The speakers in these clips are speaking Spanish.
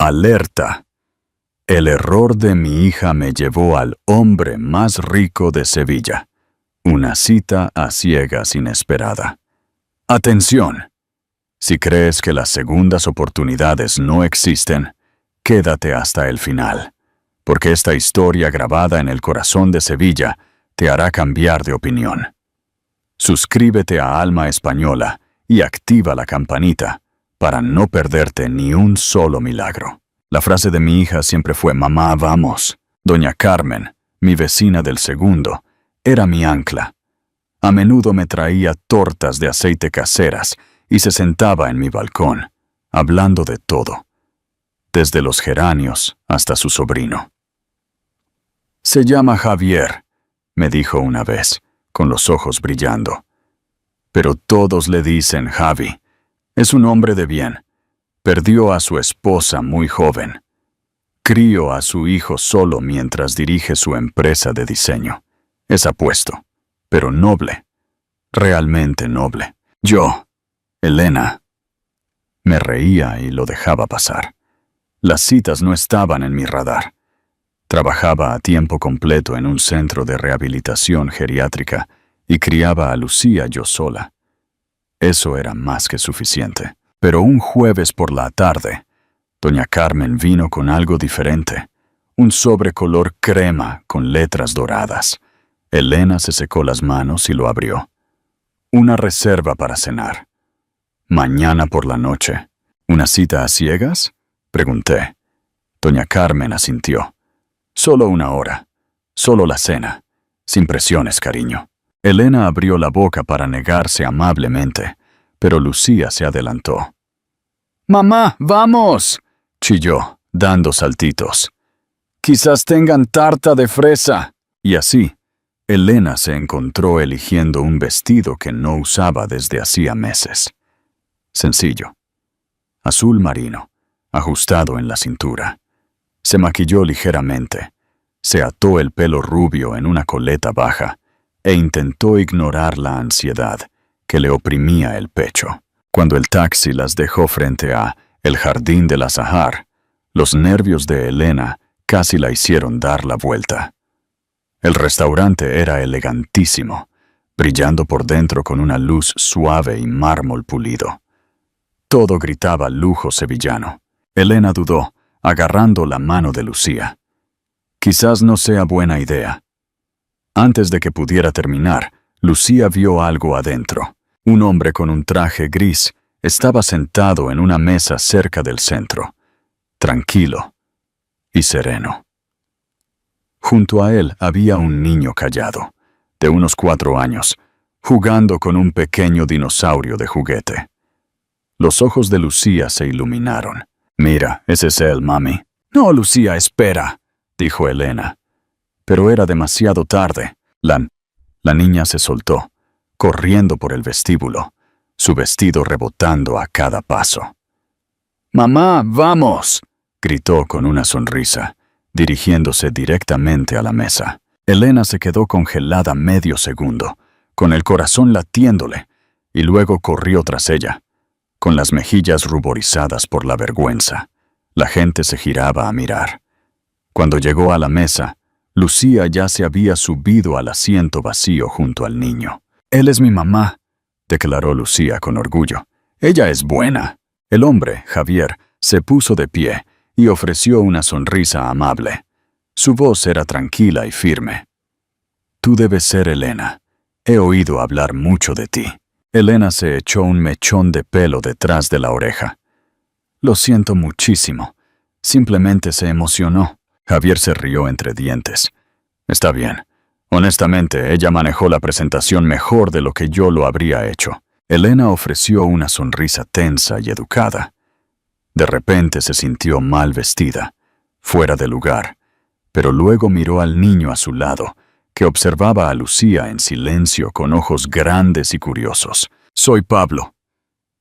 Alerta. El error de mi hija me llevó al hombre más rico de Sevilla. Una cita a ciegas inesperada. Atención. Si crees que las segundas oportunidades no existen, quédate hasta el final, porque esta historia grabada en el corazón de Sevilla te hará cambiar de opinión. Suscríbete a Alma Española y activa la campanita para no perderte ni un solo milagro. La frase de mi hija siempre fue: mamá, vamos. Doña Carmen, mi vecina del segundo, era mi ancla. A menudo me traía tortas de aceite caseras y se sentaba en mi balcón, hablando de todo, desde los geranios hasta su sobrino. Se llama Javier, me dijo una vez, con los ojos brillando. Pero todos le dicen Javi. Es un hombre de bien. Perdió a su esposa muy joven. Crió a su hijo solo mientras dirige su empresa de diseño. Es apuesto, pero noble. Realmente noble. Yo, Elena. Me reía y lo dejaba pasar. Las citas no estaban en mi radar. Trabajaba a tiempo completo en un centro de rehabilitación geriátrica y criaba a Lucía yo sola. Eso era más que suficiente. Pero un jueves por la tarde, doña Carmen vino con algo diferente. Un sobre color crema con letras doradas. Elena se secó las manos y lo abrió. Una reserva para cenar. Mañana por la noche. ¿Una cita a ciegas?, pregunté. Doña Carmen asintió. Solo una hora. Solo la cena. Sin presiones, cariño. Elena abrió la boca para negarse amablemente, pero Lucía se adelantó. «¡Mamá, vamos!», chilló, dando saltitos. «Quizás tengan tarta de fresa». Y así, Elena se encontró eligiendo un vestido que no usaba desde hacía meses. Sencillo. Azul marino, ajustado en la cintura. Se maquilló ligeramente, se ató el pelo rubio en una coleta baja e intentó ignorar la ansiedad que le oprimía el pecho. Cuando el taxi las dejó frente a el Jardín del Azahar, los nervios de Elena casi la hicieron dar la vuelta. El restaurante era elegantísimo, brillando por dentro con una luz suave y mármol pulido. Todo gritaba lujo sevillano. Elena dudó, agarrando la mano de Lucía. Quizás no sea buena idea. Antes de que pudiera terminar, Lucía vio algo adentro. Un hombre con un traje gris estaba sentado en una mesa cerca del centro, tranquilo y sereno. Junto a él había un niño callado, de unos 4 años, jugando con un pequeño dinosaurio de juguete. Los ojos de Lucía se iluminaron. «Mira, ese es él, mami». «No, Lucía, espera», dijo Elena. Pero era demasiado tarde. La niña se soltó, corriendo por el vestíbulo, su vestido rebotando a cada paso. «Mamá, vamos», gritó con una sonrisa, dirigiéndose directamente a la mesa. Elena se quedó congelada medio segundo, con el corazón latiéndole, y luego corrió tras ella, con las mejillas ruborizadas por la vergüenza. La gente se giraba a mirar. Cuando llegó a la mesa, Lucía ya se había subido al asiento vacío junto al niño. «Él es mi mamá», declaró Lucía con orgullo. «Ella es buena». El hombre, Javier, se puso de pie y ofreció una sonrisa amable. Su voz era tranquila y firme. «Tú debes ser Elena. He oído hablar mucho de ti». Elena se echó un mechón de pelo detrás de la oreja. «Lo siento muchísimo. Simplemente se emocionó». Javier se rió entre dientes. «Está bien. Honestamente, ella manejó la presentación mejor de lo que yo lo habría hecho». Elena ofreció una sonrisa tensa y educada. De repente se sintió mal vestida, fuera de lugar, pero luego miró al niño a su lado, que observaba a Lucía en silencio con ojos grandes y curiosos. «Soy Pablo»,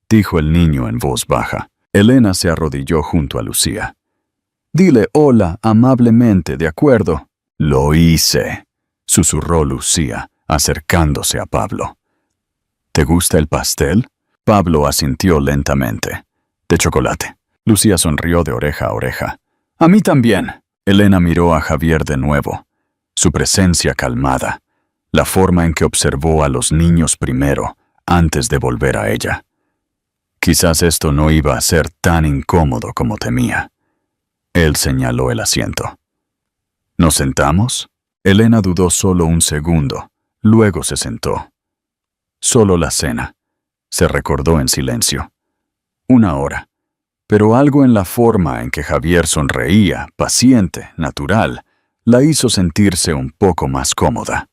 dijo el niño en voz baja. Elena se arrodilló junto a Lucía. «Dile hola amablemente, ¿de acuerdo?» «Lo hice», susurró Lucía, acercándose a Pablo. «¿Te gusta el pastel?». Pablo asintió lentamente. «De chocolate». Lucía sonrió de oreja a oreja. A mí también. Elena miró a Javier de nuevo. Su presencia calmada, la forma en que observó a los niños primero, antes de volver a ella. Quizás esto no iba a ser tan incómodo como temía. Él señaló el asiento. ¿Nos sentamos? Elena dudó solo un segundo, luego se sentó. Solo la cena. Se recordó en silencio. 1 hora. Pero algo en la forma en que Javier sonreía, paciente, natural, la hizo sentirse un poco más cómoda.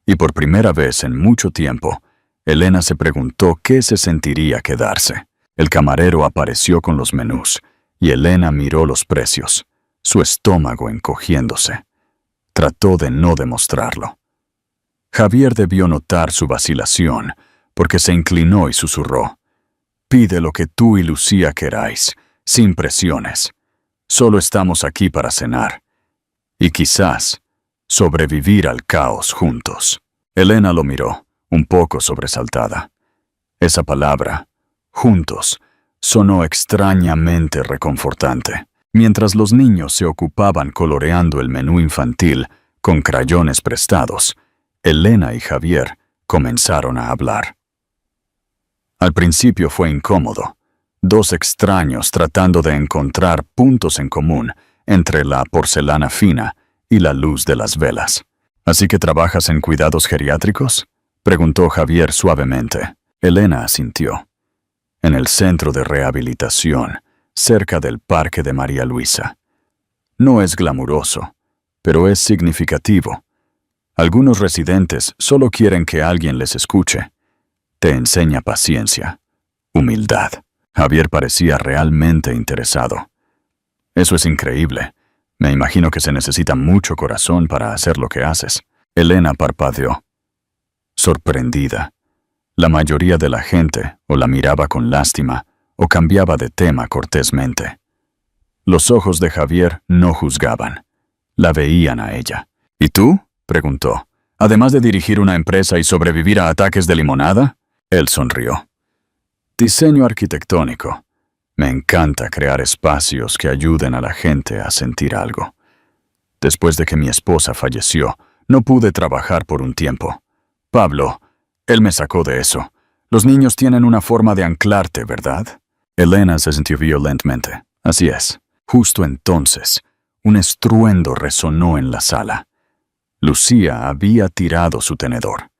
Y por primera vez en mucho tiempo, Elena se preguntó qué se sentiría quedarse. El camarero apareció con los menús, y Elena miró los precios, su estómago encogiéndose. Trató de no demostrarlo. Javier debió notar su vacilación, porque se inclinó y susurró. Pide lo que tú y Lucía queráis, sin presiones. Solo estamos aquí para cenar. Y quizás sobrevivir al caos juntos. Elena lo miró, un poco sobresaltada. Esa palabra, juntos, sonó extrañamente reconfortante. Mientras los niños se ocupaban coloreando el menú infantil con crayones prestados, Elena y Javier comenzaron a hablar. Al principio fue incómodo. 2 extraños tratando de encontrar puntos en común entre la porcelana fina y la luz de las velas. ¿Así que trabajas en cuidados geriátricos?, preguntó Javier suavemente. Elena asintió. En el centro de rehabilitación, cerca del Parque de María Luisa. No es glamuroso, pero es significativo. Algunos residentes solo quieren que alguien les escuche. Te enseña paciencia, humildad. Javier parecía realmente interesado. Eso es increíble. Me imagino que se necesita mucho corazón para hacer lo que haces. Elena parpadeó. Sorprendida. La mayoría de la gente o la miraba con lástima o cambiaba de tema cortésmente. Los ojos de Javier no juzgaban. La veían a ella. ¿Y tú?, preguntó. ¿Además de dirigir una empresa y sobrevivir a ataques de limonada? Él sonrió. Diseño arquitectónico. Me encanta crear espacios que ayuden a la gente a sentir algo. Después de que mi esposa falleció, no pude trabajar por un tiempo. Pablo, él me sacó de eso. Los niños tienen una forma de anclarte, ¿verdad? Elena se sintió violentamente. Así es. Justo entonces, un estruendo resonó en la sala. Lucía había tirado su tenedor.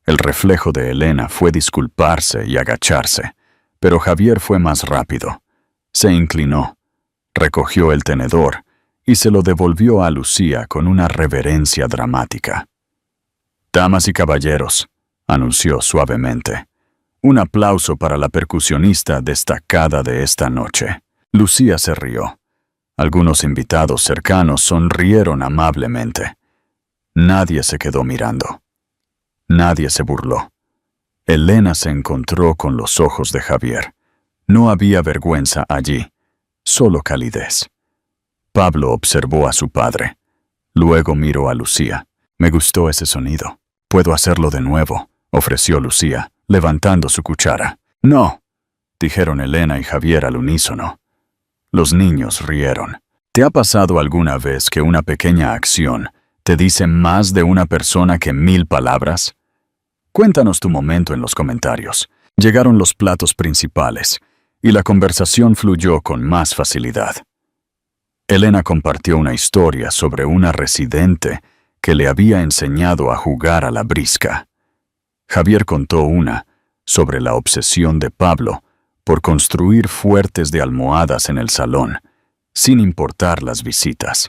El reflejo de Elena fue disculparse y agacharse, pero Javier fue más rápido. Se inclinó, recogió el tenedor y se lo devolvió a Lucía con una reverencia dramática. «Damas y caballeros», anunció suavemente, «un aplauso para la percusionista destacada de esta noche». Lucía se rió. Algunos invitados cercanos sonrieron amablemente. Nadie se quedó mirando. Nadie se burló. Elena se encontró con los ojos de Javier. No había vergüenza allí, solo calidez. Pablo observó a su padre. Luego miró a Lucía. Me gustó ese sonido. Puedo hacerlo de nuevo, ofreció Lucía, levantando su cuchara. No, dijeron Elena y Javier al unísono. Los niños rieron. ¿Te ha pasado alguna vez que una pequeña acción te dice más de una persona que 1000 palabras? Cuéntanos tu momento en los comentarios. Llegaron los platos principales, y la conversación fluyó con más facilidad. Elena compartió una historia sobre una residente que le había enseñado a jugar a la brisca. Javier contó una sobre la obsesión de Pablo por construir fuertes de almohadas en el salón, sin importar las visitas.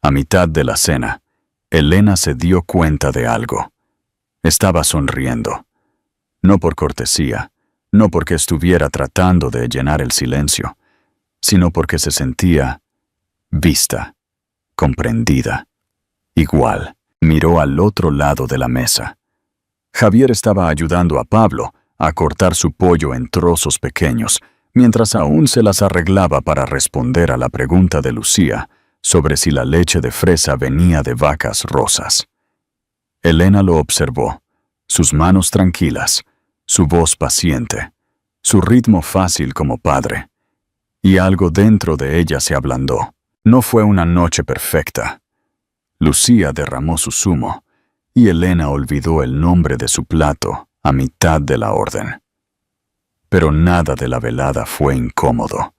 A mitad de la cena, Elena se dio cuenta de algo. Estaba sonriendo. No por cortesía, no porque estuviera tratando de llenar el silencio, sino porque se sentía vista, comprendida. Igual, miró al otro lado de la mesa. Javier estaba ayudando a Pablo a cortar su pollo en trozos pequeños, mientras aún se las arreglaba para responder a la pregunta de Lucía sobre si la leche de fresa venía de vacas rosas. Elena lo observó, sus manos tranquilas, su voz paciente, su ritmo fácil como padre. y algo dentro de ella se ablandó. No fue una noche perfecta. Lucía derramó su zumo, y Elena olvidó el nombre de su plato a mitad de la orden. Pero nada de la velada fue incómodo.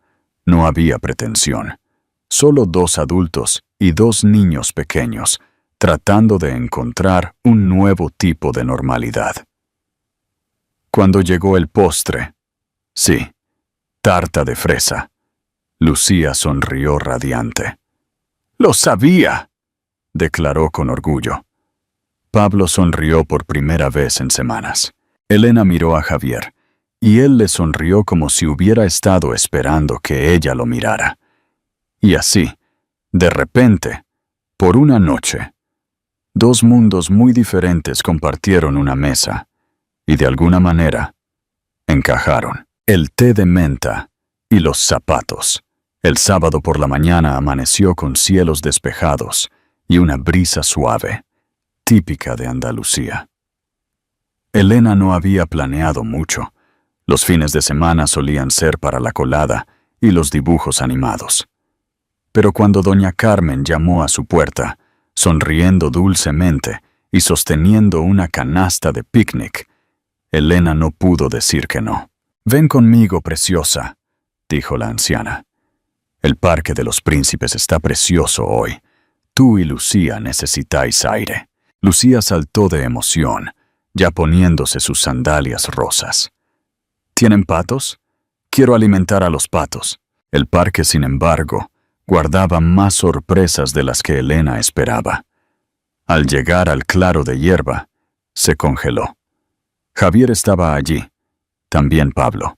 No había pretensión. Solo 2 adultos y 2 niños pequeños, tratando de encontrar un nuevo tipo de normalidad. Cuando llegó el postre, sí, tarta de fresa, Lucía sonrió radiante. ¡Lo sabía!, declaró con orgullo. Pablo sonrió por primera vez en semanas. Elena miró a Javier, y él le sonrió como si hubiera estado esperando que ella lo mirara. Y así, de repente, por una noche, 2 mundos muy diferentes compartieron una mesa, y de alguna manera, encajaron. El té de menta y los zapatos. El sábado por la mañana amaneció con cielos despejados y una brisa suave, típica de Andalucía. Elena no había planeado mucho. Los fines de semana solían ser para la colada y los dibujos animados. Pero cuando doña Carmen llamó a su puerta, sonriendo dulcemente y sosteniendo una canasta de picnic, Elena no pudo decir que no. «Ven conmigo, preciosa», dijo la anciana. «El Parque de los Príncipes está precioso hoy. Tú y Lucía necesitáis aire». Lucía saltó de emoción, ya poniéndose sus sandalias rosas. «¿Tienen patos? Quiero alimentar a los patos». El parque, sin embargo, guardaba más sorpresas de las que Elena esperaba. Al llegar al claro de hierba, se congeló. Javier estaba allí, también Pablo.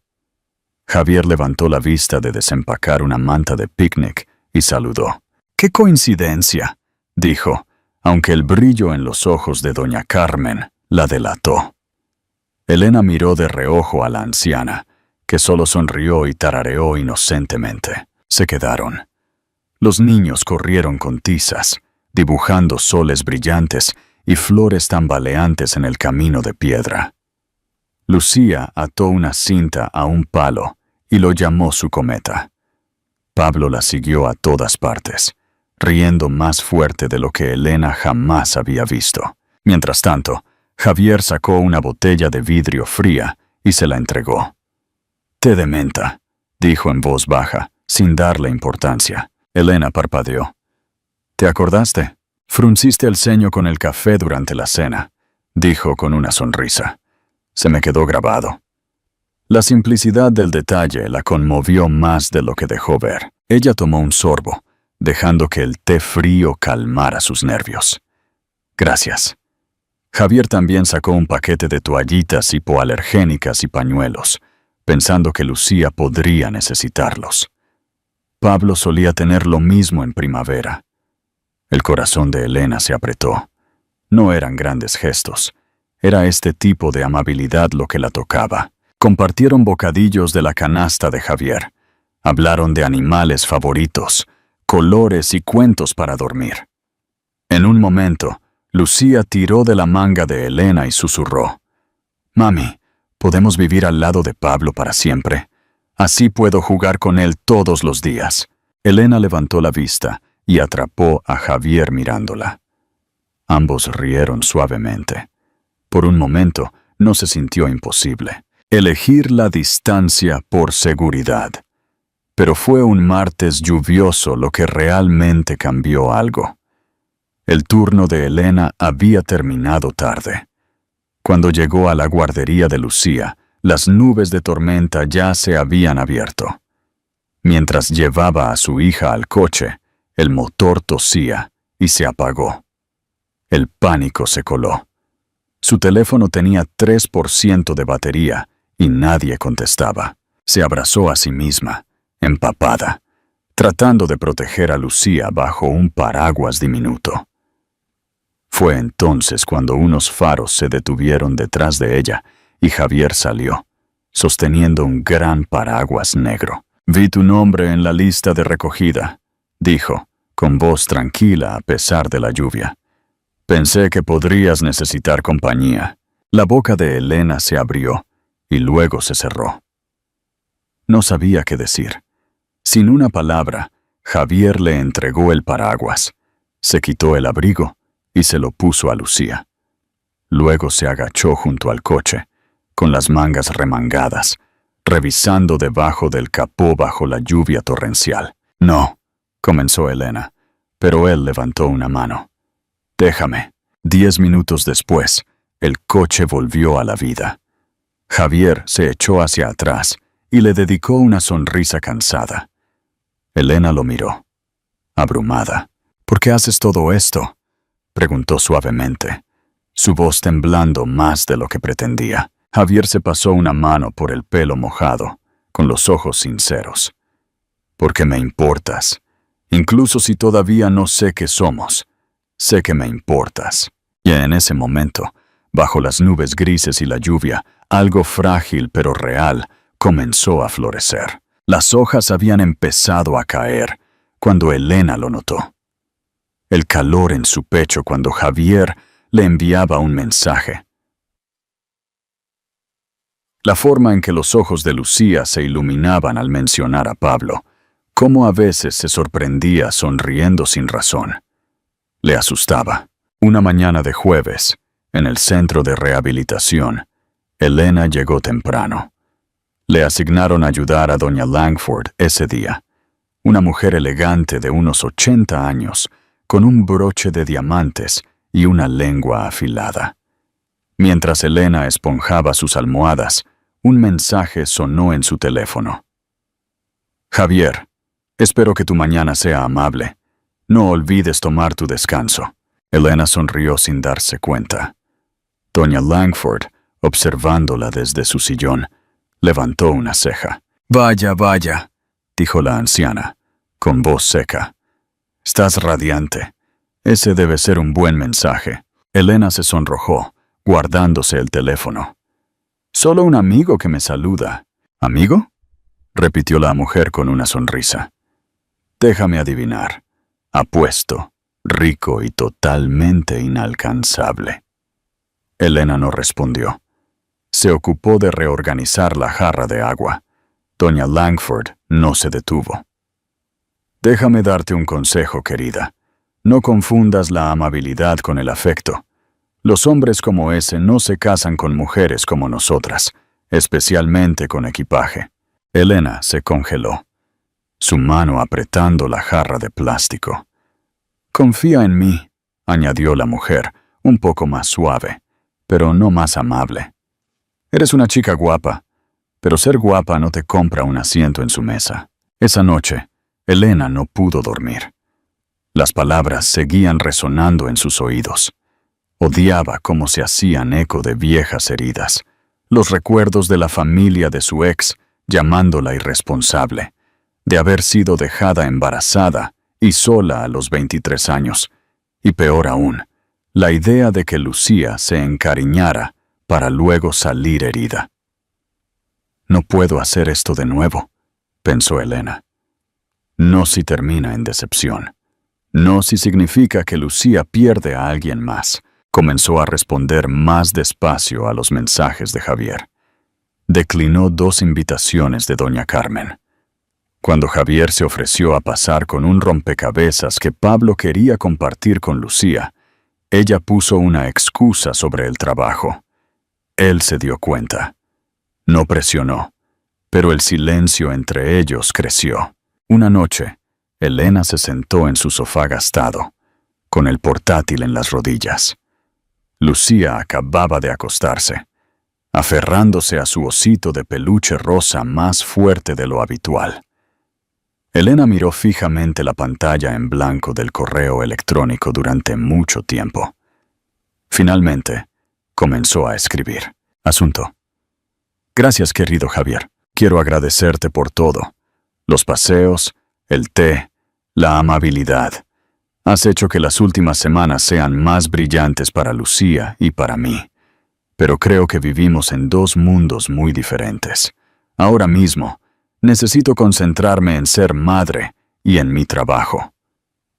Javier levantó la vista de desempacar una manta de picnic y saludó. «¡Qué coincidencia!», dijo, aunque el brillo en los ojos de doña Carmen la delató. Elena miró de reojo a la anciana, que solo sonrió y tarareó inocentemente. Se quedaron. Los niños corrieron con tizas, dibujando soles brillantes y flores tambaleantes en el camino de piedra. Lucía ató una cinta a un palo y lo llamó su cometa. Pablo la siguió a todas partes, riendo más fuerte de lo que Elena jamás había visto. Mientras tanto, Javier sacó una botella de vidrio fría y se la entregó. «Té de menta», dijo en voz baja, sin darle importancia. Elena parpadeó. «¿Te acordaste? Frunciste el ceño con el café durante la cena», dijo con una sonrisa. «Se me quedó grabado». La simplicidad del detalle la conmovió más de lo que dejó ver. Ella tomó un sorbo, dejando que el té frío calmara sus nervios. «Gracias». Javier también sacó un paquete de toallitas hipoalergénicas y pañuelos, pensando que Lucía podría necesitarlos. Pablo solía tener lo mismo en primavera. El corazón de Elena se apretó. No eran grandes gestos. Era este tipo de amabilidad lo que la tocaba. Compartieron bocadillos de la canasta de Javier. Hablaron de animales favoritos, colores y cuentos para dormir. En un momento, Lucía tiró de la manga de Elena y susurró. «Mami, ¿podemos vivir al lado de Pablo para siempre? Así puedo jugar con él todos los días». Elena levantó la vista y atrapó a Javier mirándola. Ambos rieron suavemente. Por un momento, no se sintió imposible. Elegir la distancia por seguridad. Pero fue un martes lluvioso lo que realmente cambió algo. El turno de Elena había terminado tarde. Cuando llegó a la guardería de Lucía, las nubes de tormenta ya se habían abierto. Mientras llevaba a su hija al coche, el motor tosía y se apagó. El pánico se coló. Su teléfono tenía 3% de batería y nadie contestaba. Se abrazó a sí misma, empapada, tratando de proteger a Lucía bajo un paraguas diminuto. Fue entonces cuando unos faros se detuvieron detrás de ella y Javier salió, sosteniendo un gran paraguas negro. «Vi tu nombre en la lista de recogida», dijo, con voz tranquila a pesar de la lluvia. «Pensé que podrías necesitar compañía». La boca de Elena se abrió y luego se cerró. No sabía qué decir. Sin una palabra, Javier le entregó el paraguas, se quitó el abrigo y se lo puso a Lucía. Luego se agachó junto al coche, con las mangas remangadas, revisando debajo del capó bajo la lluvia torrencial. «No», comenzó Elena, pero él levantó una mano. «Déjame». 10 minutos después, el coche volvió a la vida. Javier se echó hacia atrás y le dedicó una sonrisa cansada. Elena lo miró, abrumada. «¿Por qué haces todo esto?», preguntó suavemente, su voz temblando más de lo que pretendía. Javier se pasó una mano por el pelo mojado, con los ojos sinceros. «Porque me importas. Incluso si todavía no sé qué somos, sé que me importas». Y en ese momento, bajo las nubes grises y la lluvia, algo frágil pero real comenzó a florecer. Las hojas habían empezado a caer cuando Elena lo notó. El calor en su pecho cuando Javier le enviaba un mensaje. La forma en que los ojos de Lucía se iluminaban al mencionar a Pablo, cómo a veces se sorprendía sonriendo sin razón. Le asustaba. Una mañana de jueves, en el centro de rehabilitación, Elena llegó temprano. Le asignaron ayudar a doña Langford ese día, una mujer elegante de unos 80 años, con un broche de diamantes y una lengua afilada. Mientras Elena esponjaba sus almohadas, un mensaje sonó en su teléfono. «Javier, espero que tu mañana sea amable. No olvides tomar tu descanso». Elena sonrió sin darse cuenta. Doña Langford, observándola desde su sillón, levantó una ceja. «Vaya, vaya», dijo la anciana, con voz seca. «Estás radiante. Ese debe ser un buen mensaje». Elena se sonrojó, guardándose el teléfono. «Solo un amigo que me saluda». «¿Amigo?», repitió la mujer con una sonrisa. «Déjame adivinar. Apuesto, rico y totalmente inalcanzable». Elena no respondió. Se ocupó de reorganizar la jarra de agua. Doña Langford no se detuvo. «Déjame darte un consejo, querida. No confundas la amabilidad con el afecto. Los hombres como ese no se casan con mujeres como nosotras, especialmente con equipaje». Elena se congeló, su mano apretando la jarra de plástico. «Confía en mí», añadió la mujer, un poco más suave, pero no más amable. «Eres una chica guapa, pero ser guapa no te compra un asiento en su mesa». Esa noche, Elena no pudo dormir. Las palabras seguían resonando en sus oídos. Odiaba cómo se hacían eco de viejas heridas, los recuerdos de la familia de su ex llamándola irresponsable, de haber sido dejada embarazada y sola a los 23 años, y peor aún, la idea de que Lucía se encariñara para luego salir herida. «No puedo hacer esto de nuevo», pensó Elena. «No si termina en decepción. No si significa que Lucía pierde a alguien más». Comenzó a responder más despacio a los mensajes de Javier. Declinó 2 invitaciones de doña Carmen. Cuando Javier se ofreció a pasar con un rompecabezas que Pablo quería compartir con Lucía, ella puso una excusa sobre el trabajo. Él se dio cuenta. No presionó, pero el silencio entre ellos creció. Una noche, Elena se sentó en su sofá gastado, con el portátil en las rodillas. Lucía acababa de acostarse, aferrándose a su osito de peluche rosa más fuerte de lo habitual. Elena miró fijamente la pantalla en blanco del correo electrónico durante mucho tiempo. Finalmente, comenzó a escribir. Asunto. «Gracias, querido Javier. Quiero agradecerte por todo. Los paseos, el té, la amabilidad. Has hecho que las últimas semanas sean más brillantes para Lucía y para mí. Pero creo que vivimos en 2 mundos muy diferentes. Ahora mismo, necesito concentrarme en ser madre y en mi trabajo.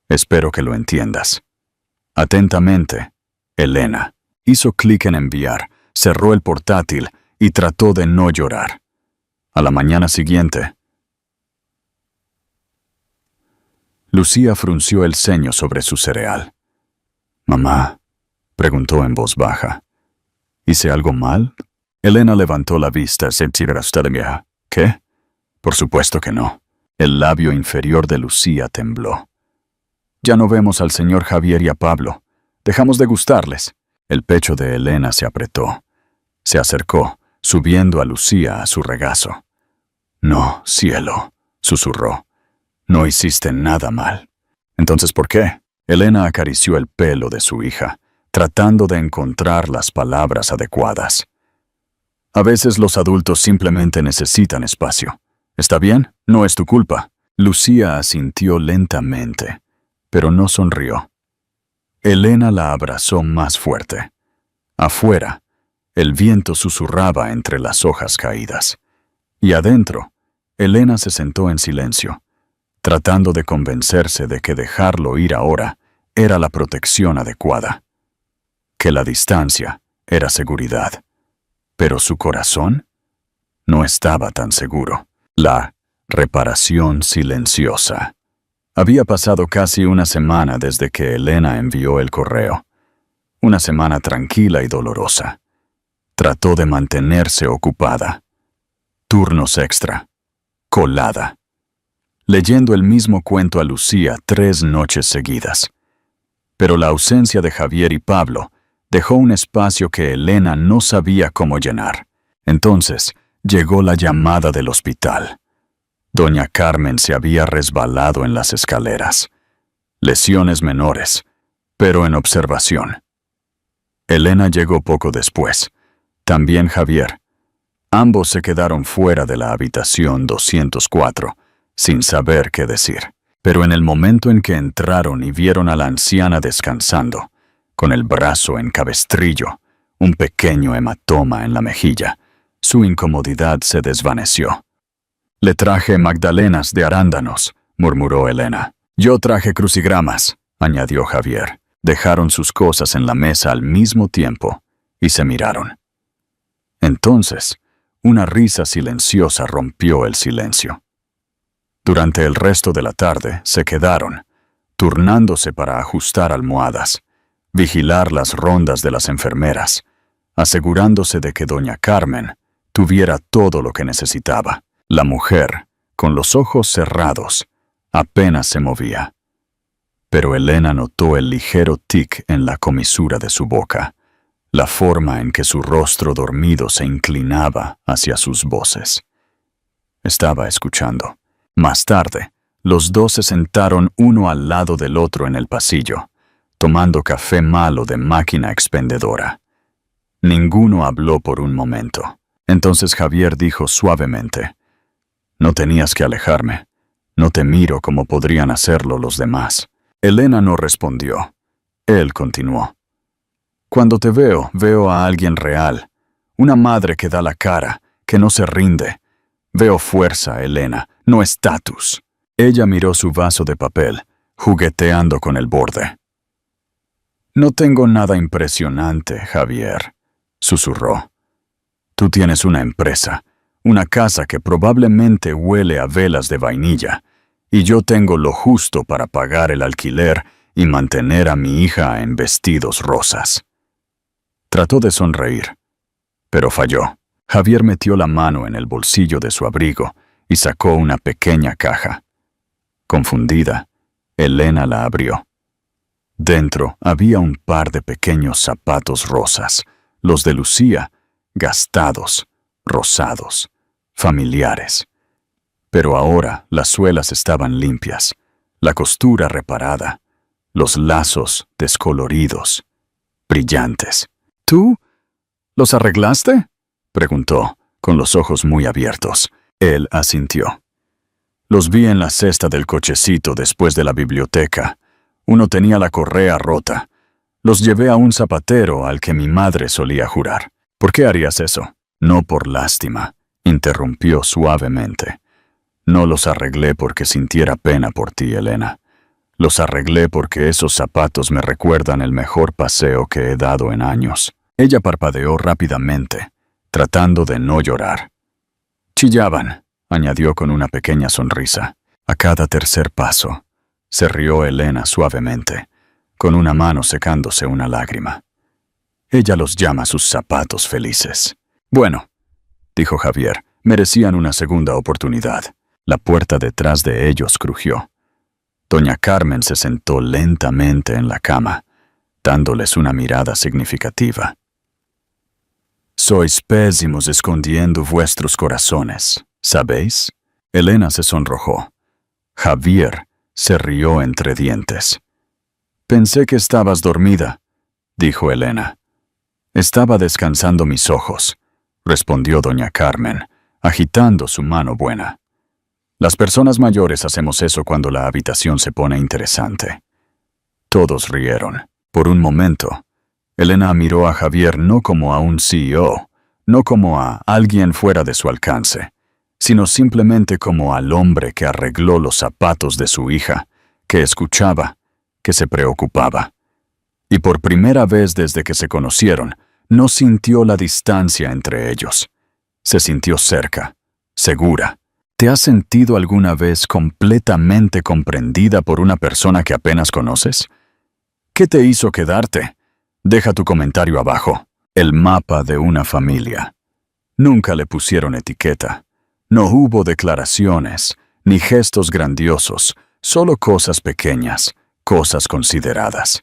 Espero que lo entiendas. Atentamente, Elena». Hizo clic en enviar, cerró el portátil y trató de no llorar. A la mañana siguiente, Lucía frunció el ceño sobre su cereal. «Mamá», preguntó en voz baja, «¿hice algo mal?» Elena levantó la vista. «¿Qué? Por supuesto que no». El labio inferior de Lucía tembló. «Ya no vemos al señor Javier y a Pablo. Dejamos de gustarles». El pecho de Elena se apretó. Se acercó, subiendo a Lucía a su regazo. «No, cielo», susurró. «No hiciste nada mal». «¿Entonces por qué?» Elena acarició el pelo de su hija, tratando de encontrar las palabras adecuadas. «A veces los adultos simplemente necesitan espacio. ¿Está bien? No es tu culpa». Lucía asintió lentamente, pero no sonrió. Elena la abrazó más fuerte. Afuera, el viento susurraba entre las hojas caídas. Y adentro, Elena se sentó en silencio, tratando de convencerse de que dejarlo ir ahora era la protección adecuada. Que la distancia era seguridad. Pero su corazón no estaba tan seguro. La reparación silenciosa. Había pasado casi una semana desde que Elena envió el correo. Una semana tranquila y dolorosa. Trató de mantenerse ocupada. Turnos extra. Colada. Leyendo el mismo cuento a Lucía 3 noches seguidas. Pero la ausencia de Javier y Pablo dejó un espacio que Elena no sabía cómo llenar. Entonces llegó la llamada del hospital. Doña Carmen se había resbalado en las escaleras. Lesiones menores, pero en observación. Elena llegó poco después. También Javier. Ambos se quedaron fuera de la habitación 204, sin saber qué decir. Pero en el momento en que entraron y vieron a la anciana descansando, con el brazo en cabestrillo, un pequeño hematoma en la mejilla, su incomodidad se desvaneció. «Le traje magdalenas de arándanos», murmuró Elena. «Yo traje crucigramas», añadió Javier. Dejaron sus cosas en la mesa al mismo tiempo y se miraron. Entonces, una risa silenciosa rompió el silencio. Durante el resto de la tarde se quedaron, turnándose para ajustar almohadas, vigilar las rondas de las enfermeras, asegurándose de que doña Carmen tuviera todo lo que necesitaba. La mujer, con los ojos cerrados, apenas se movía. Pero Elena notó el ligero tic en la comisura de su boca, la forma en que su rostro dormido se inclinaba hacia sus voces. Estaba escuchando. Más tarde, los dos se sentaron uno al lado del otro en el pasillo, tomando café malo de máquina expendedora. Ninguno habló por un momento. Entonces Javier dijo suavemente: «No tenías que alejarme. No te miro como podrían hacerlo los demás». Elena no respondió. Él continuó: «Cuando te veo, veo a alguien real. Una madre que da la cara, que no se rinde. Veo fuerza, Elena, no estatus». Ella miró su vaso de papel, jugueteando con el borde. «No tengo nada impresionante, Javier», susurró. «Tú tienes una empresa, una casa que probablemente huele a velas de vainilla, y yo tengo lo justo para pagar el alquiler y mantener a mi hija en vestidos rosas». Trató de sonreír, pero falló. Javier metió la mano en el bolsillo de su abrigo y sacó una pequeña caja. Confundida, Elena la abrió. Dentro había un par de pequeños zapatos rosas, los de Lucía, gastados, rosados, familiares. Pero ahora las suelas estaban limpias, la costura reparada, los lazos descoloridos, brillantes. «¿Tú los arreglaste?», preguntó, con los ojos muy abiertos. Él asintió. «Los vi en la cesta del cochecito después de la biblioteca. Uno tenía la correa rota. Los llevé a un zapatero al que mi madre solía jurar». «¿Por qué harías eso?». «No por lástima», interrumpió suavemente. «No los arreglé porque sintiera pena por ti, Elena. Los arreglé porque esos zapatos me recuerdan el mejor paseo que he dado en años». Ella parpadeó rápidamente, tratando de no llorar. «Chillaban», añadió con una pequeña sonrisa, «a cada tercer paso. Se rió Elena suavemente, con una mano secándose una lágrima. Ella los llama sus zapatos felices. Bueno, dijo Javier, merecían una segunda oportunidad. La puerta detrás de ellos crujió. Doña Carmen se sentó lentamente en la cama, dándoles una mirada significativa. Sois pésimos escondiendo vuestros corazones, ¿sabéis? Elena se sonrojó. Javier se rió entre dientes. Pensé que estabas dormida, dijo Elena. Estaba descansando mis ojos, respondió doña Carmen, agitando su mano buena. Las personas mayores hacemos eso cuando la habitación se pone interesante. Todos rieron. Por un momento, Elena miró a Javier no como a un CEO, no como a alguien fuera de su alcance, sino simplemente como al hombre que arregló los zapatos de su hija, que escuchaba, que se preocupaba. Y por primera vez desde que se conocieron, no sintió la distancia entre ellos. Se sintió cerca, segura. ¿Te has sentido alguna vez completamente comprendida por una persona que apenas conoces? ¿Qué te hizo quedarte? Deja tu comentario abajo. El mapa de una familia. Nunca le pusieron etiqueta. No hubo declaraciones, ni gestos grandiosos, solo cosas pequeñas, cosas consideradas.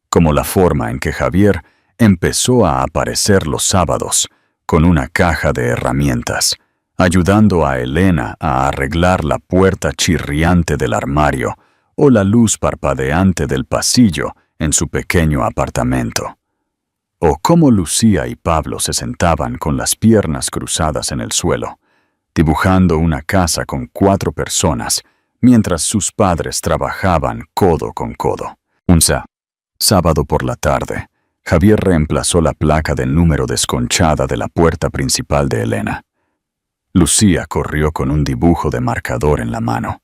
Como la forma en que Javier empezó a aparecer los sábados, con una caja de herramientas, ayudando a Elena a arreglar la puerta chirriante del armario o la luz parpadeante del pasillo en su pequeño apartamento. O cómo Lucía y Pablo se sentaban con las piernas cruzadas en el suelo, dibujando una casa con 4 personas, mientras sus padres trabajaban codo con codo. Un sábado por la tarde, Javier reemplazó la placa de número desconchada de la puerta principal de Elena. Lucía corrió con un dibujo de marcador en la mano.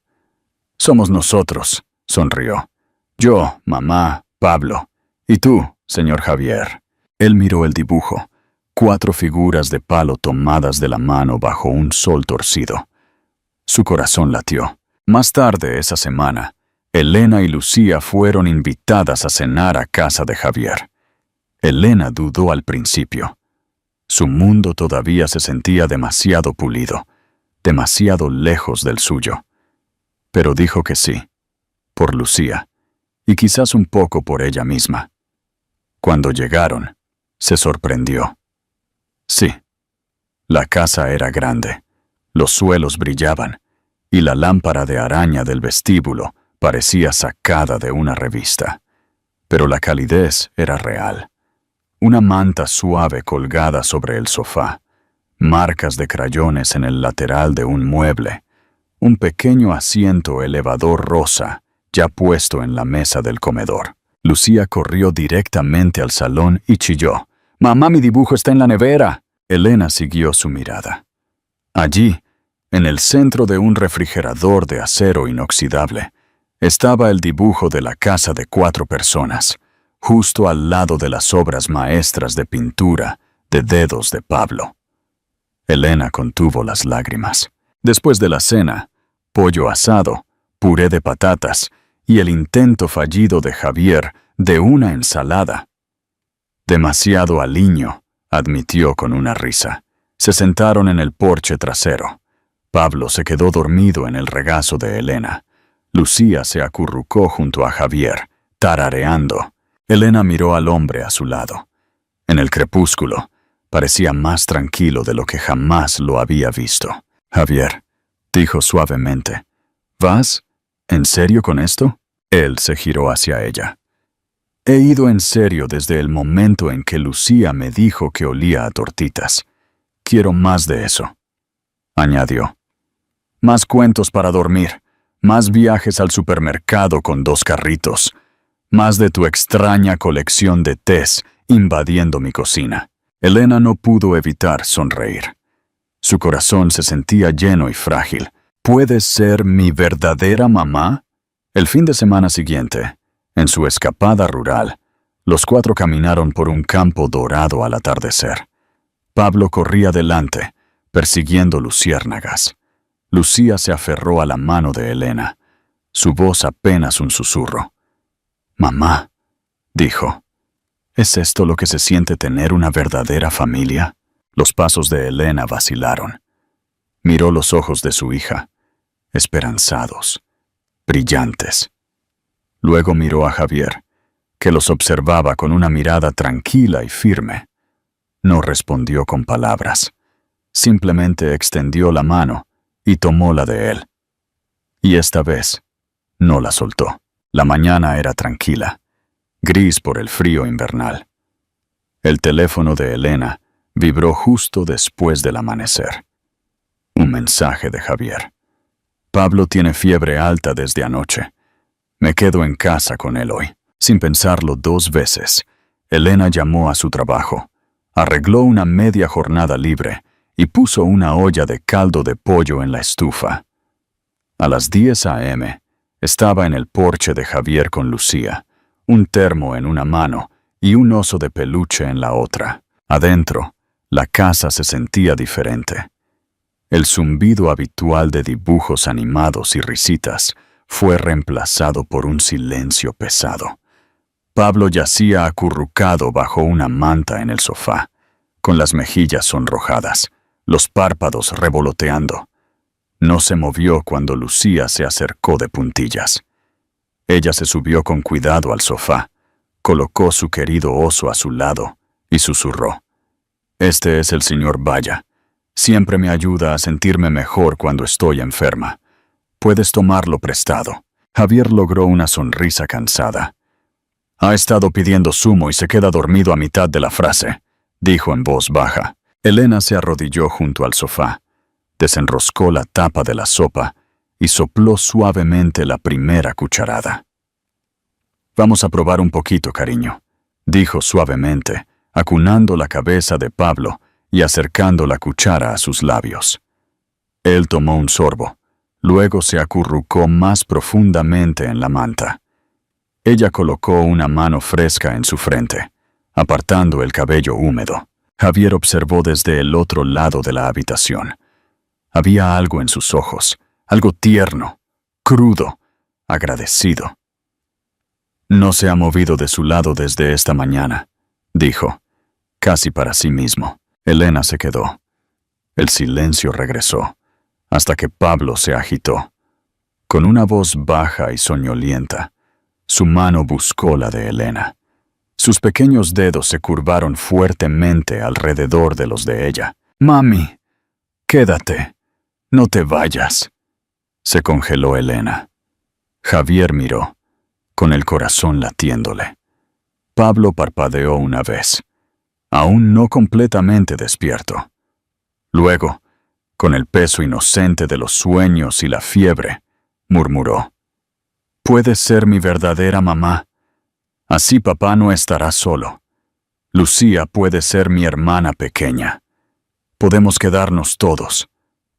«Somos nosotros», sonrió. «Yo, mamá, Pablo. Y tú, señor Javier». Él miró el dibujo. 4 figuras de palo tomadas de la mano bajo un sol torcido. Su corazón latió. Más tarde esa semana, Elena y Lucía fueron invitadas a cenar a casa de Javier. Elena dudó al principio. Su mundo todavía se sentía demasiado pulido, demasiado lejos del suyo. Pero dijo que sí, por Lucía, y quizás un poco por ella misma. Cuando llegaron, se sorprendió. Sí, la casa era grande, los suelos brillaban, y la lámpara de araña del vestíbulo parecía sacada de una revista. Pero la calidez era real. Una manta suave colgada sobre el sofá, marcas de crayones en el lateral de un mueble, un pequeño asiento elevador rosa ya puesto en la mesa del comedor. Lucía corrió directamente al salón y chilló. «¡Mamá, mi dibujo está en la nevera!». Elena siguió su mirada. Allí, en el centro de un refrigerador de acero inoxidable, estaba el dibujo de la casa de 4 personas, justo al lado de las obras maestras de pintura de dedos de Pablo. Elena contuvo las lágrimas. Después de la cena, pollo asado, puré de patatas y el intento fallido de Javier de una ensalada. Demasiado aliño, admitió con una risa. Se sentaron en el porche trasero. Pablo se quedó dormido en el regazo de Elena. Lucía se acurrucó junto a Javier, tarareando. Elena miró al hombre a su lado. En el crepúsculo, parecía más tranquilo de lo que jamás lo había visto. «Javier», dijo suavemente, «¿vas? ¿En serio con esto?» Él se giró hacia ella. «He ido en serio desde el momento en que Lucía me dijo que olía a tortitas. Quiero más de eso», añadió. «Más cuentos para dormir, más viajes al supermercado con 2 carritos, más de tu extraña colección de tés invadiendo mi cocina». Elena no pudo evitar sonreír. Su corazón se sentía lleno y frágil. ¿Puedes ser mi verdadera mamá? El fin de semana siguiente, en su escapada rural, los 4 caminaron por un campo dorado al atardecer. Pablo corría delante, persiguiendo luciérnagas. Lucía se aferró a la mano de Elena. su voz apenas un susurro. «Mamá», dijo, «¿es esto lo que se siente tener una verdadera familia?» Los pasos de Elena vacilaron. Miró los ojos de su hija, esperanzados, brillantes. Luego miró a Javier, que los observaba con una mirada tranquila y firme. No respondió con palabras. Simplemente extendió la mano y tomó la de él. Y esta vez no la soltó. La mañana era tranquila, gris por el frío invernal. El teléfono de Elena vibró justo después del amanecer. Un mensaje de Javier. «Pablo tiene fiebre alta desde anoche. Me quedo en casa con él hoy». Sin pensarlo 2 veces, Elena llamó a su trabajo, arregló una media jornada libre y puso una olla de caldo de pollo en la estufa. A las 10 a.m., estaba en el porche de Javier con Lucía, un termo en una mano y un oso de peluche en la otra. Adentro, la casa se sentía diferente. El zumbido habitual de dibujos animados y risitas fue reemplazado por un silencio pesado. Pablo yacía acurrucado bajo una manta en el sofá, con las mejillas sonrojadas, los párpados revoloteando. No se movió cuando Lucía se acercó de puntillas. Ella se subió con cuidado al sofá, colocó su querido oso a su lado y susurró: «Este es el señor Valla. Siempre me ayuda a sentirme mejor cuando estoy enferma. Puedes tomarlo prestado». Javier logró una sonrisa cansada. «Ha estado pidiendo zumo y se queda dormido a mitad de la frase», dijo en voz baja. Elena se arrodilló junto al sofá, desenroscó la tapa de la sopa y sopló suavemente la primera cucharada. «Vamos a probar un poquito, cariño», dijo suavemente, acunando la cabeza de Pablo y acercando la cuchara a sus labios. Él tomó un sorbo, luego se acurrucó más profundamente en la manta. Ella colocó una mano fresca en su frente, apartando el cabello húmedo. Javier observó desde el otro lado de la habitación. Había algo en sus ojos, algo tierno, crudo, agradecido. «No se ha movido de su lado desde esta mañana», dijo, casi para sí mismo. Elena se quedó. El silencio regresó, hasta que Pablo se agitó. Con una voz baja y soñolienta, su mano buscó la de Elena. Sus pequeños dedos se curvaron fuertemente alrededor de los de ella. «Mami, quédate, no te vayas». Se congeló Elena. Javier miró, con el corazón latiéndole. Pablo parpadeó una vez, aún no completamente despierto. Luego, con el peso inocente de los sueños y la fiebre, murmuró: «Puedes ser mi verdadera mamá. Así papá no estará solo. Lucía puede ser mi hermana pequeña. Podemos quedarnos todos,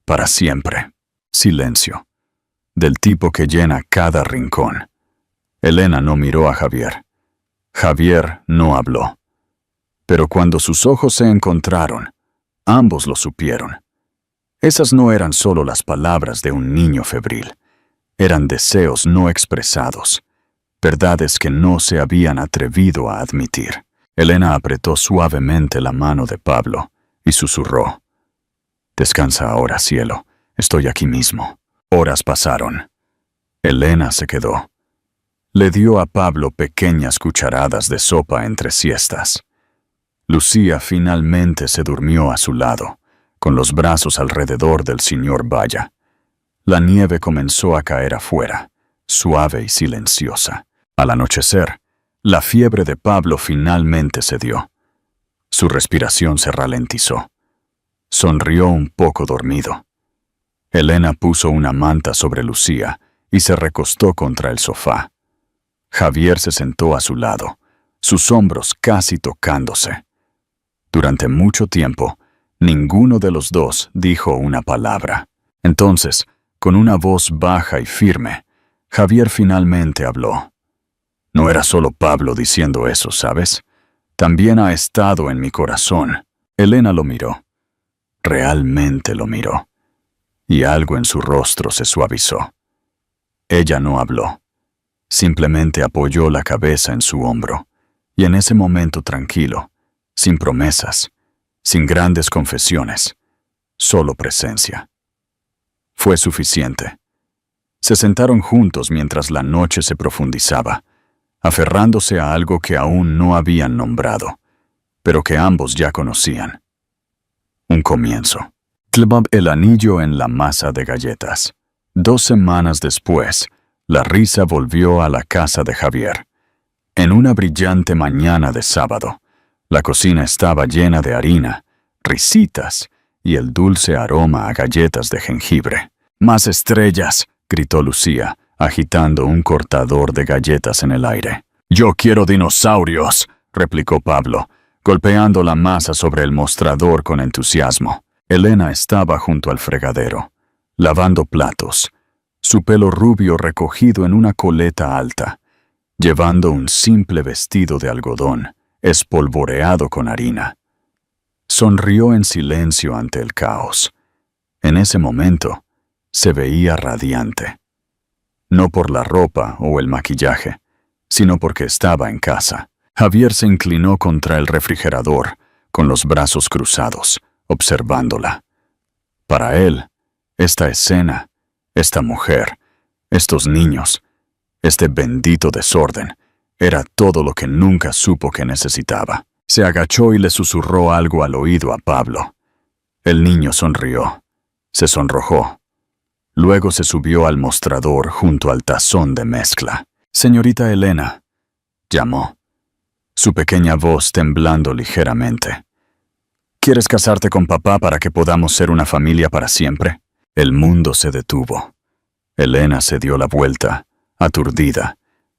para siempre». Silencio, del tipo que llena cada rincón. Elena no miró a Javier. Javier no habló. Pero cuando sus ojos se encontraron, ambos lo supieron. Esas no eran solo las palabras de un niño febril. Eran deseos no expresados, verdades que no se habían atrevido a admitir. Elena apretó suavemente la mano de Pablo y susurró: «Descansa ahora, cielo, estoy aquí mismo». Horas pasaron. Elena se quedó. Le dio a Pablo pequeñas cucharadas de sopa entre siestas. Lucía finalmente se durmió a su lado, con los brazos alrededor del señor Valla. La nieve comenzó a caer afuera, suave y silenciosa. Al anochecer, la fiebre de Pablo finalmente cedió. Su respiración se ralentizó. Sonrió un poco dormido. Elena puso una manta sobre Lucía y se recostó contra el sofá. Javier se sentó a su lado, sus hombros casi tocándose. Durante mucho tiempo, ninguno de los dos dijo una palabra. Entonces, con una voz baja y firme, Javier finalmente habló. «No era solo Pablo diciendo eso, ¿sabes? También ha estado en mi corazón». Elena lo miró. Realmente lo miró. Y algo en su rostro se suavizó. Ella no habló. Simplemente apoyó la cabeza en su hombro, y en ese momento tranquilo, sin promesas, sin grandes confesiones, solo presencia. Fue suficiente. Se sentaron juntos mientras la noche se profundizaba, aferrándose a algo que aún no habían nombrado, pero que ambos ya conocían. Un comienzo. Clavaba el anillo en la masa de galletas. 2 semanas después, la risa volvió a la casa de Javier. En una brillante mañana de sábado, la cocina estaba llena de harina, risitas y el dulce aroma a galletas de jengibre. ¡Más estrellas!, gritó Lucía, agitando un cortador de galletas en el aire. «Yo quiero dinosaurios», replicó Pablo, golpeando la masa sobre el mostrador con entusiasmo. Elena estaba junto al fregadero, lavando platos, su pelo rubio recogido en una coleta alta, llevando un simple vestido de algodón, espolvoreado con harina. Sonrió en silencio ante el caos. En ese momento, se veía radiante. No por la ropa o el maquillaje, sino porque estaba en casa. Javier se inclinó contra el refrigerador, con los brazos cruzados, observándola. Para él, esta escena, esta mujer, estos niños, este bendito desorden, era todo lo que nunca supo que necesitaba. Se agachó y le susurró algo al oído a Pablo. El niño sonrió, se sonrojó. Luego se subió al mostrador junto al tazón de mezcla. «Señorita Elena», llamó, su pequeña voz temblando ligeramente. «¿Quieres casarte con papá para que podamos ser una familia para siempre?» El mundo se detuvo. Elena se dio la vuelta, aturdida,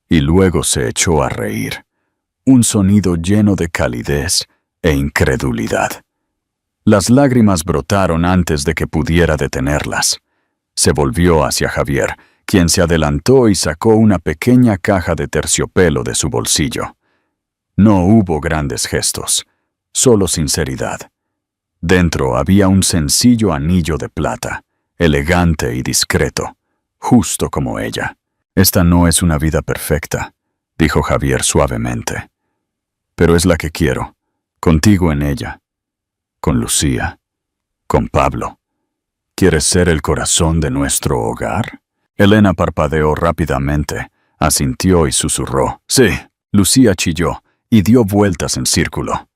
y luego se echó a reír. Un sonido lleno de calidez e incredulidad. Las lágrimas brotaron antes de que pudiera detenerlas. Se volvió hacia Javier, quien se adelantó y sacó una pequeña caja de terciopelo de su bolsillo. No hubo grandes gestos, solo sinceridad. Dentro había un sencillo anillo de plata, elegante y discreto, justo como ella. «Esta no es una vida perfecta», dijo Javier suavemente. «Pero es la que quiero, contigo en ella, con Lucía, con Pablo. ¿Quieres ser el corazón de nuestro hogar?» Elena parpadeó rápidamente, asintió y susurró. «Sí». Lucía chilló y dio vueltas en círculo.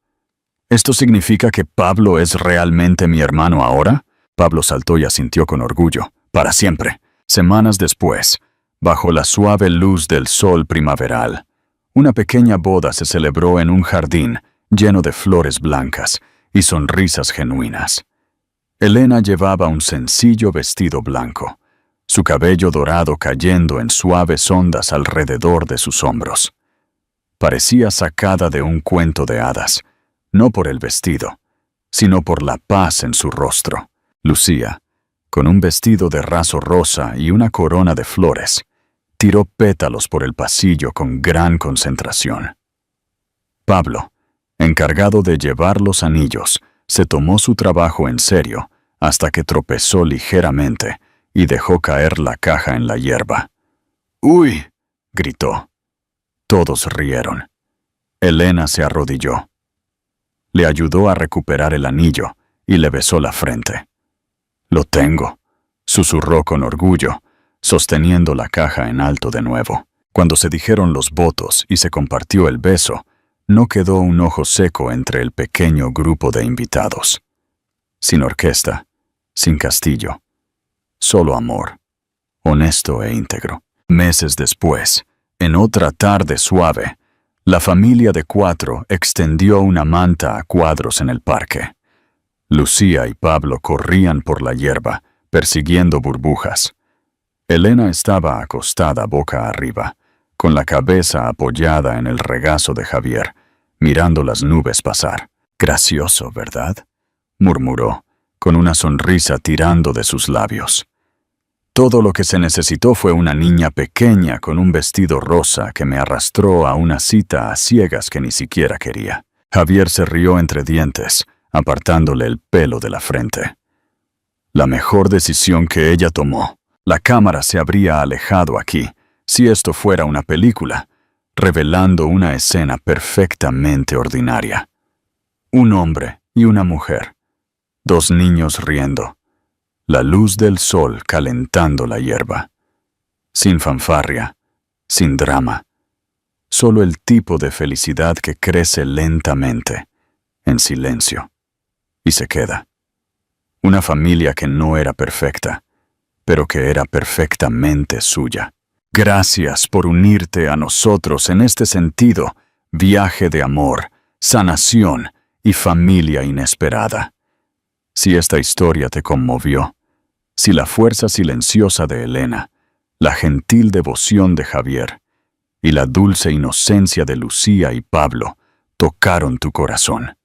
«¿Esto significa que Pablo es realmente mi hermano ahora?» Pablo saltó y asintió con orgullo. «Para siempre». Semanas después, bajo la suave luz del sol primaveral, una pequeña boda se celebró en un jardín lleno de flores blancas y sonrisas genuinas. Elena llevaba un sencillo vestido blanco, su cabello dorado cayendo en suaves ondas alrededor de sus hombros. Parecía sacada de un cuento de hadas, no por el vestido, sino por la paz en su rostro. Lucía, con un vestido de raso rosa y una corona de flores, tiró pétalos por el pasillo con gran concentración. Pablo, encargado de llevar los anillos, se tomó su trabajo en serio hasta que tropezó ligeramente y dejó caer la caja en la hierba. «¡Uy!», gritó. Todos rieron. Elena se arrodilló. Le ayudó a recuperar el anillo y le besó la frente. «Lo tengo», susurró con orgullo, sosteniendo la caja en alto de nuevo. Cuando se dijeron los votos y se compartió el beso, no quedó un ojo seco entre el pequeño grupo de invitados. Sin orquesta, sin castillo, solo amor, honesto e íntegro. Meses después, en otra tarde suave, la familia de 4 extendió una manta a cuadros en el parque. Lucía y Pablo corrían por la hierba, persiguiendo burbujas. Elena estaba acostada boca arriba, con la cabeza apoyada en el regazo de Javier, mirando las nubes pasar. «Gracioso, ¿verdad?», murmuró, con una sonrisa tirando de sus labios. Todo lo que se necesitó fue una niña pequeña con un vestido rosa que me arrastró a una cita a ciegas que ni siquiera quería. Javier se rió entre dientes, apartándole el pelo de la frente. «La mejor decisión que ella tomó», La cámara se habría alejado aquí, si esto fuera una película, revelando una escena perfectamente ordinaria. Un hombre y una mujer, 2 niños riendo, la luz del sol calentando la hierba. Sin fanfarria, sin drama, solo el tipo de felicidad que crece lentamente, en silencio, y se queda. Una familia que no era perfecta, pero que era perfectamente suya. Gracias por unirte a nosotros en este sentido, viaje de amor, sanación y familia inesperada. Si esta historia te conmovió, si la fuerza silenciosa de Elena, la gentil devoción de Javier y la dulce inocencia de Lucía y Pablo tocaron tu corazón,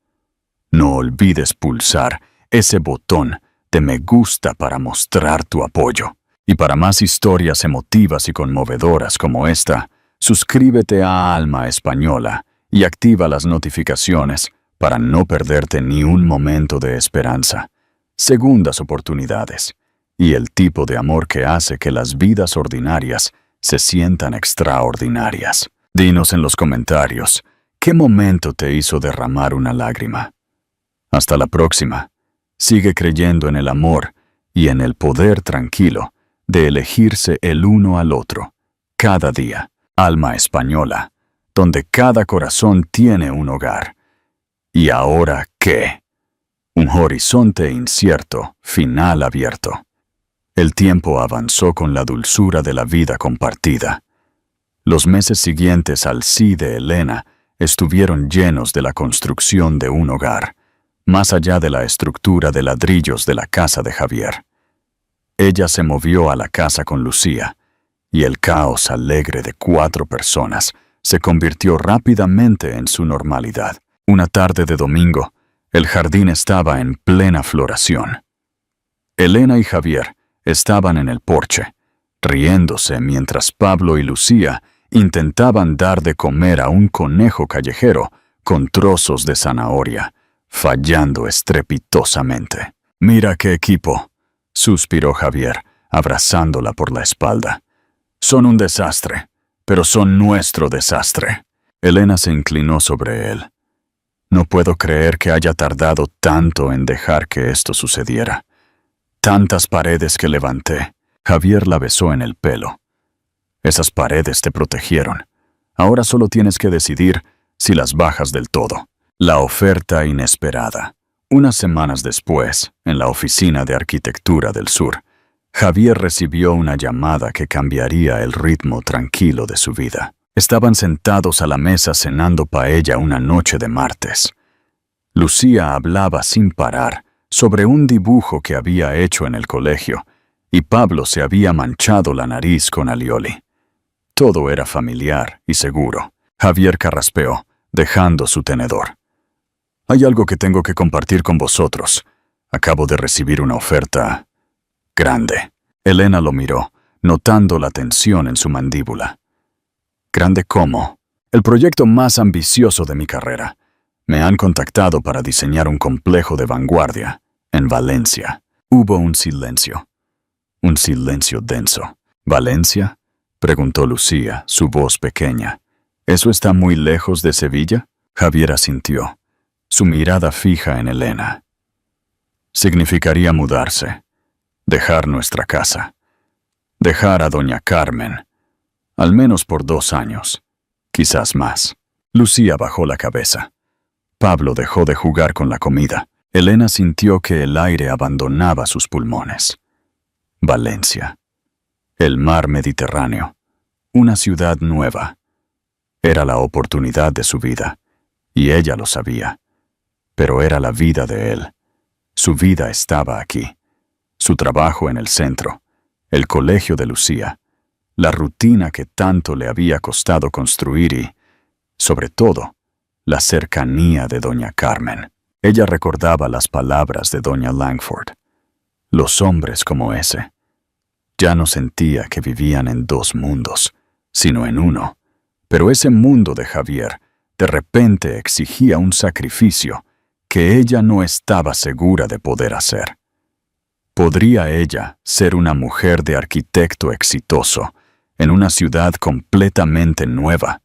no olvides pulsar ese botón de me gusta para mostrar tu apoyo. Y para más historias emotivas y conmovedoras como esta, suscríbete a Alma Española y activa las notificaciones para no perderte ni un momento de esperanza, segundas oportunidades y el tipo de amor que hace que las vidas ordinarias se sientan extraordinarias. Dinos en los comentarios, ¿qué momento te hizo derramar una lágrima? Hasta la próxima. Sigue creyendo en el amor y en el poder tranquilo de elegirse el uno al otro, cada día. Alma Española, donde cada corazón tiene un hogar. ¿Y ahora qué? Un horizonte incierto, final abierto. El tiempo avanzó con la dulzura de la vida compartida. Los meses siguientes al sí de Elena estuvieron llenos de la construcción de un hogar, más allá de la estructura de ladrillos de la casa de Javier. Ella se movió a la casa con Lucía, y el caos alegre de 4 personas se convirtió rápidamente en su normalidad. Una tarde de domingo, el jardín estaba en plena floración. Elena y Javier estaban en el porche, riéndose mientras Pablo y Lucía intentaban dar de comer a un conejo callejero con trozos de zanahoria, fallando estrepitosamente. «Mira qué equipo», suspiró Javier, abrazándola por la espalda. «Son un desastre, pero son nuestro desastre». Elena se inclinó sobre él. «No puedo creer que haya tardado tanto en dejar que esto sucediera. Tantas paredes que levanté». Javier la besó en el pelo. «Esas paredes te protegieron. Ahora solo tienes que decidir si las bajas del todo». La oferta inesperada. Unas semanas después, en la oficina de arquitectura del sur, Javier recibió una llamada que cambiaría el ritmo tranquilo de su vida. Estaban sentados a la mesa cenando paella una noche de martes. Lucía hablaba sin parar sobre un dibujo que había hecho en el colegio, y Pablo se había manchado la nariz con alioli. Todo era familiar y seguro. Javier carraspeó, dejando su tenedor. «Hay algo que tengo que compartir con vosotros. Acabo de recibir una oferta grande». Elena lo miró, notando la tensión en su mandíbula. «¿Grande cómo?» «El proyecto más ambicioso de mi carrera. Me han contactado para diseñar un complejo de vanguardia en Valencia». Hubo un silencio denso. «¿Valencia?», preguntó Lucía, su voz pequeña. «¿Eso está muy lejos de Sevilla?» Javier asintió, su mirada fija en Elena. «Significaría mudarse, dejar nuestra casa, dejar a doña Carmen, al menos por 2 años, quizás más». Lucía bajó la cabeza. Pablo dejó de jugar con la comida. Elena sintió que el aire abandonaba sus pulmones. Valencia, el mar Mediterráneo, una ciudad nueva. Era la oportunidad de su vida, y ella lo sabía. Pero era la vida de él. Su vida estaba aquí. Su trabajo en el centro, el colegio de Lucía, la rutina que tanto le había costado construir y, sobre todo, la cercanía de doña Carmen. Ella recordaba las palabras de doña Langford. Los hombres como ese. Ya no sentía que vivían en 2 mundos, sino en uno. Pero ese mundo de Javier de repente exigía un sacrificio que ella no estaba segura de poder hacer. ¿Podría ella ser una mujer de arquitecto exitoso en una ciudad completamente nueva,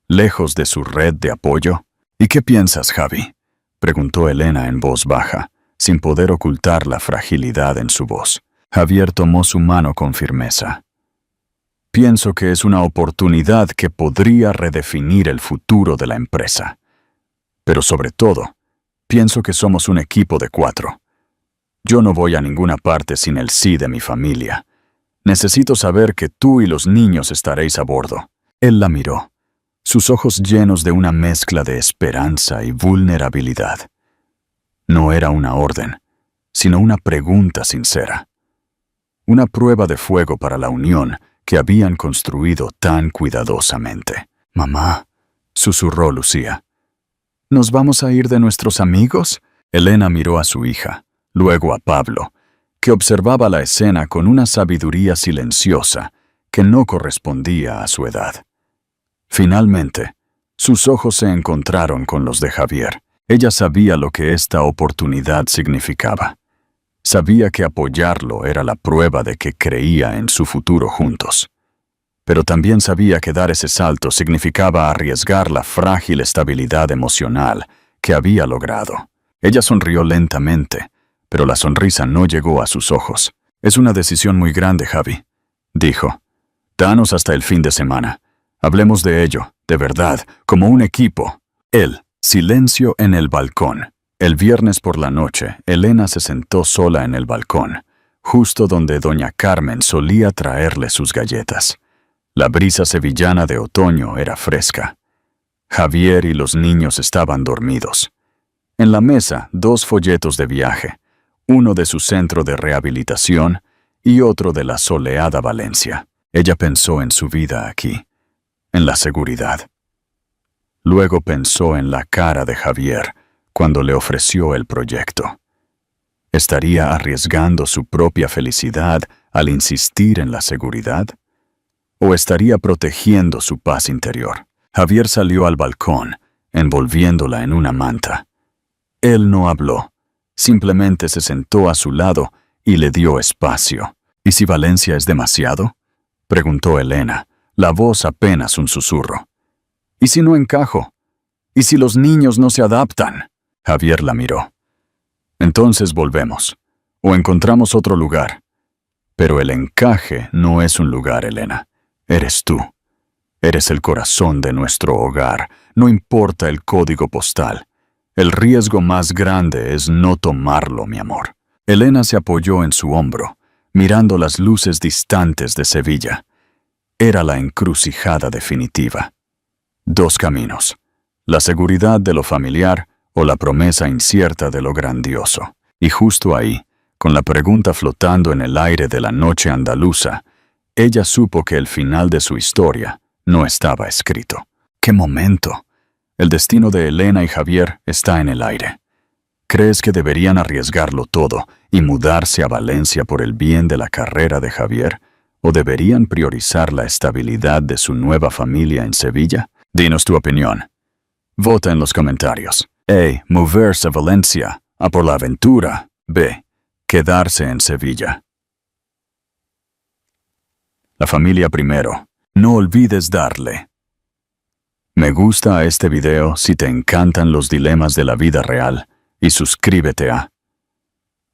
lejos de su red de apoyo? ¿Y qué piensas, Javi?, preguntó Elena en voz baja, sin poder ocultar la fragilidad en su voz. Javier tomó su mano con firmeza. Pienso que es una oportunidad que podría redefinir el futuro de la empresa. Pero sobre todo, pienso que somos un equipo de 4. Yo no voy a ninguna parte sin el sí de mi familia. Necesito saber que tú y los niños estaréis a bordo. Él la miró, sus ojos llenos de una mezcla de esperanza y vulnerabilidad. No era una orden, sino una pregunta sincera. Una prueba de fuego para la unión que habían construido tan cuidadosamente. «Mamá», susurró Lucía. «¿Nos vamos a ir de nuestros amigos?» Elena miró a su hija, luego a Pablo, que observaba la escena con una sabiduría silenciosa que no correspondía a su edad. Finalmente, sus ojos se encontraron con los de Javier. Ella sabía lo que esta oportunidad significaba. Sabía que apoyarlo era la prueba de que creía en su futuro juntos. Pero también sabía que dar ese salto significaba arriesgar la frágil estabilidad emocional que había logrado. Ella sonrió lentamente, pero la sonrisa no llegó a sus ojos. «Es una decisión muy grande, Javi», dijo. «Danos hasta el fin de semana. Hablemos de ello, de verdad, como un equipo». Él, silencio en el balcón. El viernes por la noche, Elena se sentó sola en el balcón, justo donde doña Carmen solía traerle sus galletas. La brisa sevillana de otoño era fresca. Javier y los niños estaban dormidos. En la mesa, 2 folletos de viaje, uno de su centro de rehabilitación y otro de la soleada Valencia. Ella pensó en su vida aquí, en la seguridad. Luego pensó en la cara de Javier cuando le ofreció el proyecto. ¿Estaría arriesgando su propia felicidad al insistir en la seguridad? ¿O estaría protegiendo su paz interior? Javier salió al balcón, envolviéndola en una manta. Él no habló, simplemente se sentó a su lado y le dio espacio. ¿Y si Valencia es demasiado?, preguntó Elena, la voz apenas un susurro. ¿Y si no encajo? ¿Y si los niños no se adaptan? Javier la miró. Entonces volvemos, o encontramos otro lugar. Pero el encaje no es un lugar, Elena. Eres tú. Eres el corazón de nuestro hogar, no importa el código postal. El riesgo más grande es no tomarlo, mi amor. Elena se apoyó en su hombro, mirando las luces distantes de Sevilla. Era la encrucijada definitiva. 2 caminos: la seguridad de lo familiar o la promesa incierta de lo grandioso. Y justo ahí, con la pregunta flotando en el aire de la noche andaluza, ella supo que el final de su historia no estaba escrito. ¡Qué momento! El destino de Elena y Javier está en el aire. ¿Crees que deberían arriesgarlo todo y mudarse a Valencia por el bien de la carrera de Javier? ¿O deberían priorizar la estabilidad de su nueva familia en Sevilla? Dinos tu opinión. Vota en los comentarios. A. Moverse a Valencia, a por la aventura. B. Quedarse en Sevilla. La familia primero. No olvides darle me gusta a este video si te encantan los dilemas de la vida real y suscríbete a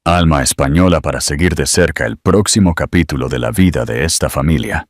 Alma Española para seguir de cerca el próximo capítulo de la vida de esta familia.